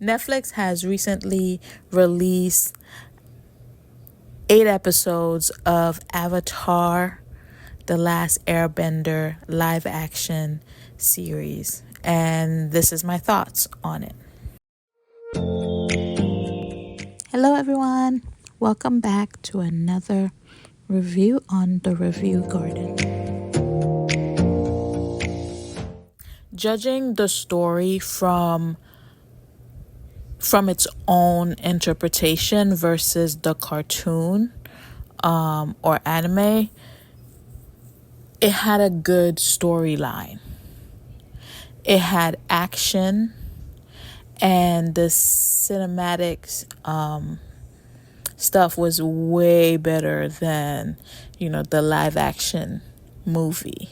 Netflix has recently released 8 episodes of Avatar, The Last Airbender live action series. And this is my thoughts on it. Hello, everyone. Welcome back to another review on the Review Garden. Judging the story from its own interpretation versus the cartoon or anime, it had a good storyline. It had action, and the cinematics stuff was way better than, the live action movie.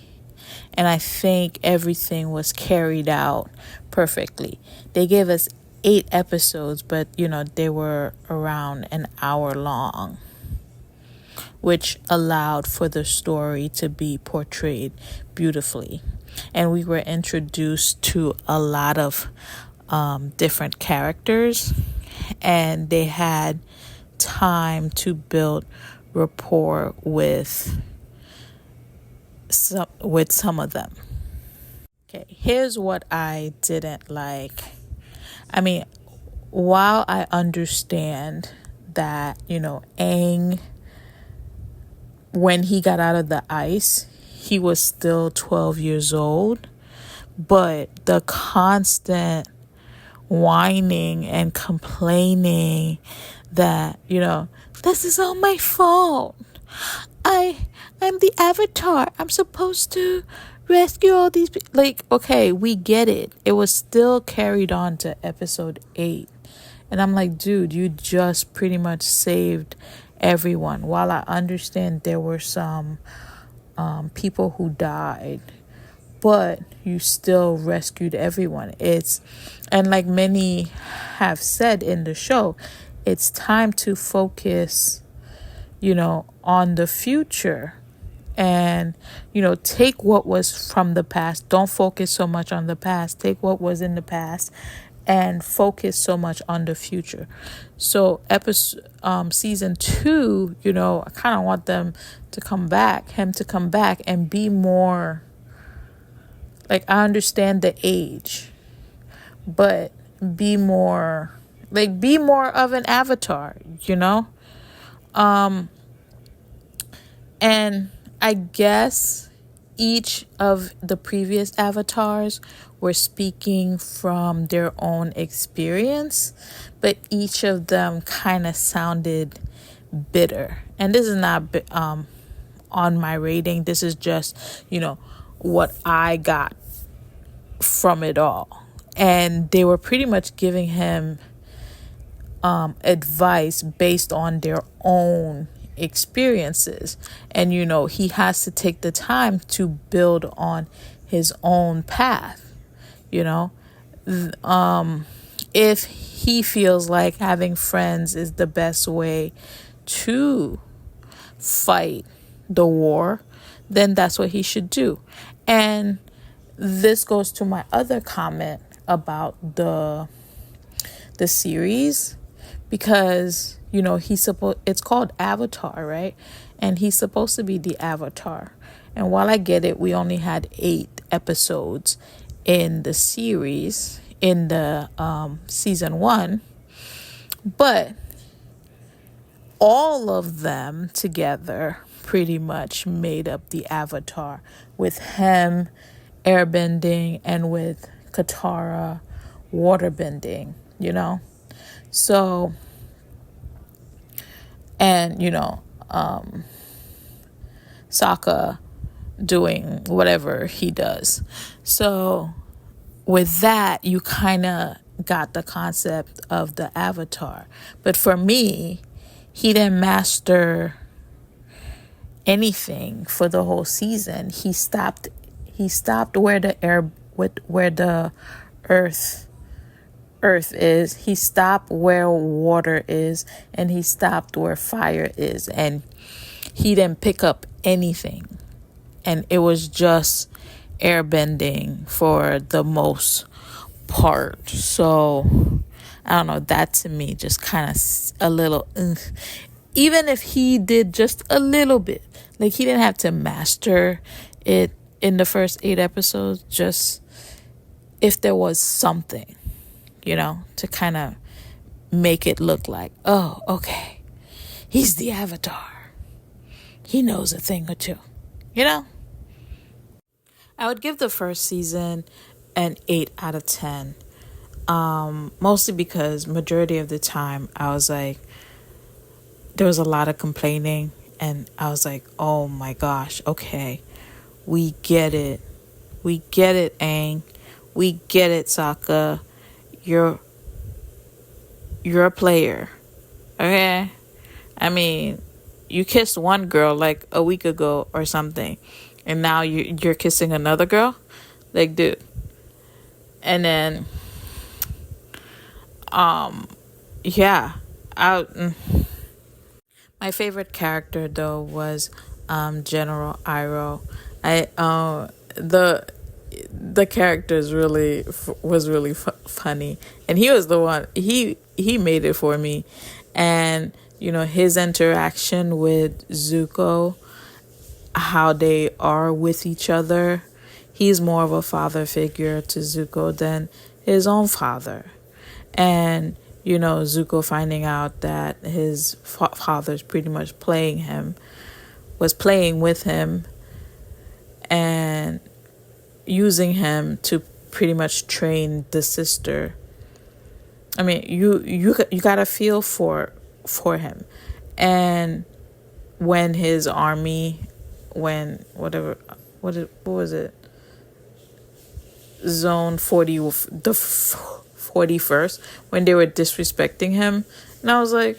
And I think everything was carried out perfectly. They gave us 8 episodes, but they were around an hour long, which allowed for the story to be portrayed beautifully. And we were introduced to a lot of different characters, and they had time to build rapport with some of them. Okay, here's what I didn't like. I mean, while I understand that, Aang, when he got out of the ice, he was still 12 years old, but the constant whining and complaining that, this is all my fault. I'm the Avatar. I'm supposed to rescue all these people. Like, okay, we get it. It was still carried on to episode 8. And I'm like, dude, you just pretty much saved everyone. While I understand there were some people who died, but you still rescued everyone. And like many have said in the show, it's time to focus, on the future. And, take what was from the past. Don't focus so much on the past. Take what was in the past and focus so much on the future. So season 2, I kind of want him to come back and be more, like, I understand the age, but be more of an avatar, and I guess each of the previous avatars were speaking from their own experience, but each of them kind of sounded bitter. And this is not on my rating. This is just, what I got from it all. And they were pretty much giving him advice based on their own experiences. And he has to take the time to build on his own path. If he feels like having friends is the best way to fight the war, then that's what he should do. And this goes to my other comment about the series, because it's called Avatar, right? And he's supposed to be the Avatar. And while I get it, we only had 8 episodes in the series, in the season 1, but all of them together pretty much made up the Avatar, with him airbending and with Katara waterbending, So, and, Sokka doing whatever he does. So with that, you kind of got the concept of the Avatar. But for me, he didn't master anything for the whole season. He stopped where the earth is. He stopped where water is, and he stopped where fire is, and he didn't pick up anything. And it was just airbending for the most part. So I don't know, that to me just kind of a little, even if he did just a little bit, like he didn't have to master it in the first 8 episodes, just if there was something, to kind of make it look like, oh, okay, he's the Avatar. He knows a thing or two, I would give the first season an 8 out of 10. Mostly because majority of the time I was like, there was a lot of complaining, and I was like, oh my gosh, okay, we get it. We get it, Aang. We get it, Sokka. You're a player. Okay? I mean, you kissed one girl like a week ago or something, and now you're kissing another girl? Like, dude. And then yeah. My favorite character though was General Iroh. The character was really funny, and he was the one, he made it for me. And his interaction with Zuko, how they are with each other, he's more of a father figure to Zuko than his own father. And Zuko finding out that his father's pretty much was playing with him and using him to pretty much train the sister. I mean, you gotta feel for him. And when his army, what was it, Zone 40, the 41st, when they were disrespecting him, and I was like,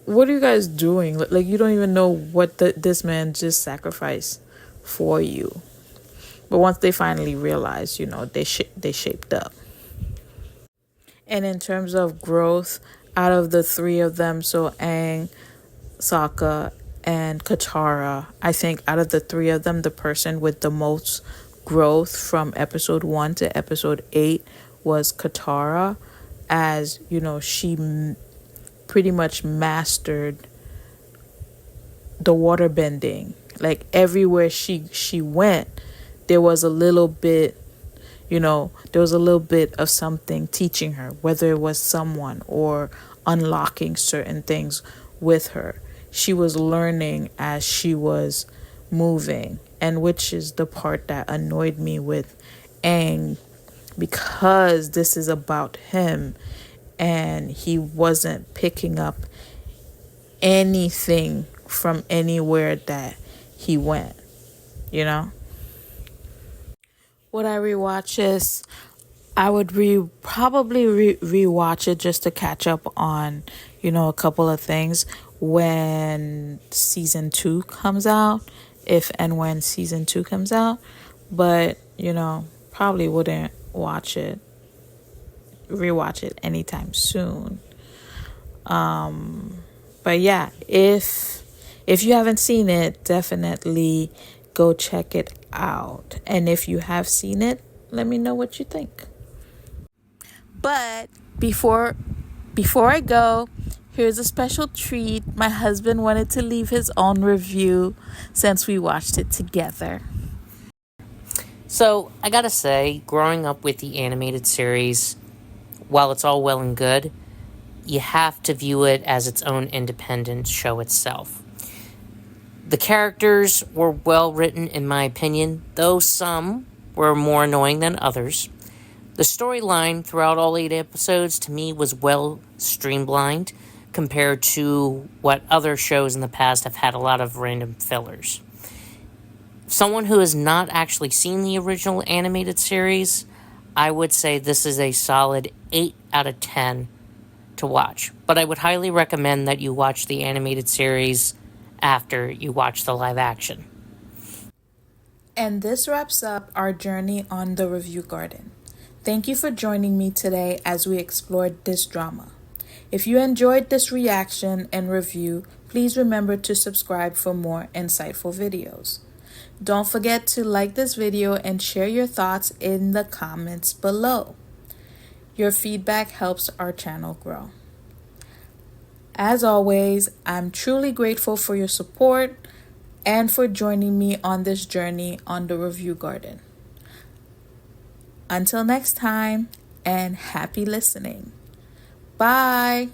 what are you guys doing? Like, you don't even know what this man just sacrificed for you. But once they finally realized, they shaped up. And in terms of growth, out of the 3 of them, so Aang, Sokka, and Katara, I think out of the 3 of them, the person with the most growth from episode 1 to episode 8 was Katara, as she pretty much mastered the water bending. Like, everywhere she went, there was a little bit of something teaching her, whether it was someone or unlocking certain things with her. She was learning as she was moving, and which is the part that annoyed me with Aang, because this is about him and he wasn't picking up anything from anywhere that he went. Would I rewatch this? I would probably rewatch it just to catch up on a couple of things when season 2 comes out, if and when season 2 comes out. But probably wouldn't rewatch it anytime soon. But yeah, if you haven't seen it, definitely go check it out. And if you have seen it, let me know what you think. But before I go, here's a special treat. My husband wanted to leave his own review since we watched it together. So, I gotta say, growing up with the animated series, while it's all well and good, you have to view it as its own independent show itself. The characters were well written, in my opinion, though some were more annoying than others. The storyline throughout all 8 episodes, to me, was well streamlined compared to what other shows in the past have had a lot of random fillers. Someone who has not actually seen the original animated series, I would say this is a solid 8 out of 10 to watch. But I would highly recommend that you watch the animated series after you watch the live action. And this wraps up our journey on the Review Garden. Thank you for joining me today as we explored this drama. If you enjoyed this reaction and review, please remember to subscribe for more insightful videos. Don't forget to like this video and share your thoughts in the comments below. Your feedback helps our channel grow. As always, I'm truly grateful for your support and for joining me on this journey on the Review Garden. Until next time, and happy listening. Bye.